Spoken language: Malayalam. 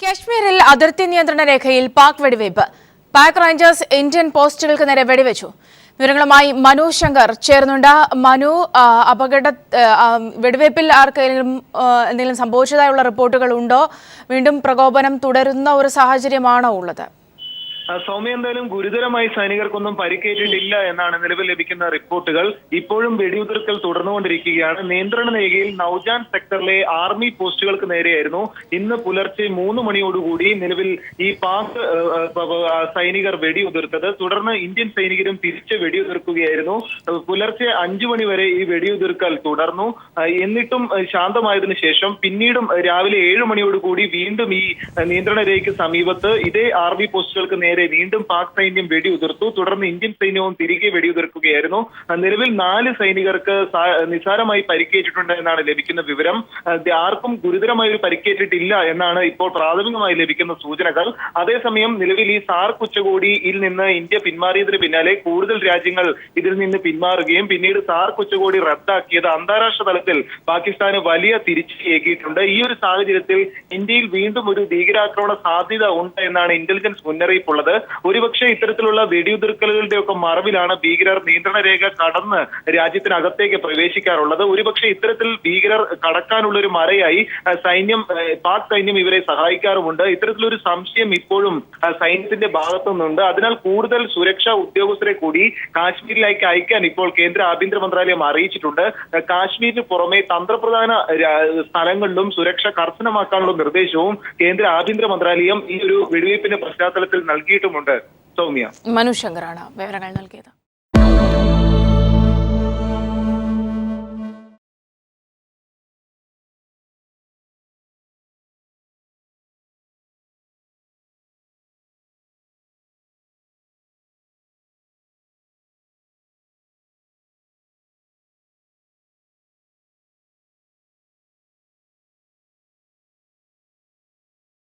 കശ്മീരിൽ അതിർത്തി നിയന്ത്രണ രേഖയിൽ പാക് വെടിവയ്പ്. പാക് റേഞ്ചേഴ്സ് ഇന്ത്യൻ പോസ്റ്റുകൾക്ക് നേരെ വെടിവെച്ചു. വിവരങ്ങളുമായി മനു ശങ്കർ ചേർന്നുണ്ട്. മനു, വെടിവയ്പിൽ ആർക്കെങ്കിലും എന്തെങ്കിലും സംഭവിച്ചതായുള്ള റിപ്പോർട്ടുകൾ ഉണ്ടോ? വീണ്ടും പ്രകോപനം തുടരുന്ന ഒരു സാഹചര്യമാണോ ഉള്ളത്? സൗമ്യ, എന്തായാലും ഗുരുതരമായി സൈനികർക്കൊന്നും പരിക്കേറ്റിട്ടില്ല എന്നാണ് നിലവിൽ ലഭിക്കുന്ന റിപ്പോർട്ടുകൾ. ഇപ്പോഴും വെടിയുതിർക്കൽ തുടർന്നുകൊണ്ടിരിക്കുകയാണ്. നിയന്ത്രണ രേഖയിൽ നൌജാൻ സെക്ടറിലെ ആർമി പോസ്റ്റുകൾക്ക് നേരെയായിരുന്നു ഇന്ന് പുലർച്ചെ 3 മണിയോടുകൂടി നിലവിൽ ഈ പാക് സൈനികർ വെടിയുതിർത്തത്. തുടർന്ന് ഇന്ത്യൻ സൈനികരും തിരിച്ച് വെടിയുതിർക്കുകയായിരുന്നു. പുലർച്ചെ 5 മണി വരെ ഈ വെടിയുതിർക്കൽ തുടർന്നു. എന്നിട്ടും ശാന്തമായതിനു ശേഷം പിന്നീടും രാവിലെ 7 മണിയോടുകൂടി വീണ്ടും ഈ നിയന്ത്രണ രേഖയ്ക്ക് സമീപത്ത് ഇതേ ആർമി പോസ്റ്റുകൾക്ക് നേരെ വീണ്ടും പാക് സൈന്യം വെടിയുതിർത്തു. തുടർന്ന് ഇന്ത്യൻ സൈന്യവും തിരികെ വെടിയുതിർക്കുകയായിരുന്നു. നിലവിൽ 4 സൈനികർക്ക് നിസാരമായി പരിക്കേറ്റിട്ടുണ്ട് എന്നാണ് ലഭിക്കുന്ന വിവരം. ആർക്കും ഗുരുതരമായി ഒരു പരിക്കേറ്റിട്ടില്ല എന്നാണ് ഇപ്പോൾ പ്രാഥമികമായി ലഭിക്കുന്ന സൂചനകൾ. അതേസമയം നിലവിൽ ഈ സാർക്ക് ഉച്ചകോടിയിൽ നിന്ന് ഇന്ത്യ പിന്മാറിയതിന് പിന്നാലെ കൂടുതൽ രാജ്യങ്ങൾ ഇതിൽ നിന്ന് പിന്മാറുകയും പിന്നീട് സാർക്ക് ഉച്ചകോടി റദ്ദാക്കിയത് അന്താരാഷ്ട്ര തലത്തിൽ പാകിസ്ഥാന് വലിയ തിരിച്ചടിയേകിയിട്ടുണ്ട്. ഈ ഒരു സാഹചര്യത്തിൽ ഇന്ത്യയിൽ വീണ്ടും ഒരു ഭീകരാക്രമണ സാധ്യത ഉണ്ട് എന്നാണ് ഇന്റലിജൻസ് മുന്നറിയിപ്പുള്ളത്. ഒരുപക്ഷെ ഇത്തരത്തിലുള്ള വെടിയുതിർക്കലുകളുടെ ഒക്കെ മറവിലാണ് ഭീകരർ നിയന്ത്രണ രേഖ കടന്ന് രാജ്യത്തിനകത്തേക്ക് പ്രവേശിക്കാറുള്ളത്. ഒരുപക്ഷെ ഇത്തരത്തിൽ ഭീകരർ കടക്കാനുള്ള ഒരു മറയായി പാക് സൈന്യം ഇവരെ സഹായിക്കാറുമുണ്ട്. ഇത്തരത്തിലൊരു സംശയം ഇപ്പോഴും സൈന്യത്തിന്റെ ഭാഗത്തു നിന്നുണ്ട്. അതിനാൽ കൂടുതൽ സുരക്ഷാ ഉദ്യോഗസ്ഥരെ കൂടി കാശ്മീരിലേക്ക് അയക്കാൻ ഇപ്പോൾ കേന്ദ്ര ആഭ്യന്തര മന്ത്രാലയം അറിയിച്ചിട്ടുണ്ട്. കാശ്മീരിന് പുറമെ തന്ത്രപ്രധാന സ്ഥലങ്ങളിലും സുരക്ഷ കർശനമാക്കാനുള്ള നിർദ്ദേശവും കേന്ദ്ര ആഭ്യന്തര മന്ത്രാലയം ഈ ഒരു വെടിവയ്പ്പിന്റെ പശ്ചാത്തലത്തിൽ നൽകിയിട്ടുമുണ്ട്. സൗമ്യ, മനു ശങ്കറാണ് വിവരങ്ങൾ നൽകിയത്.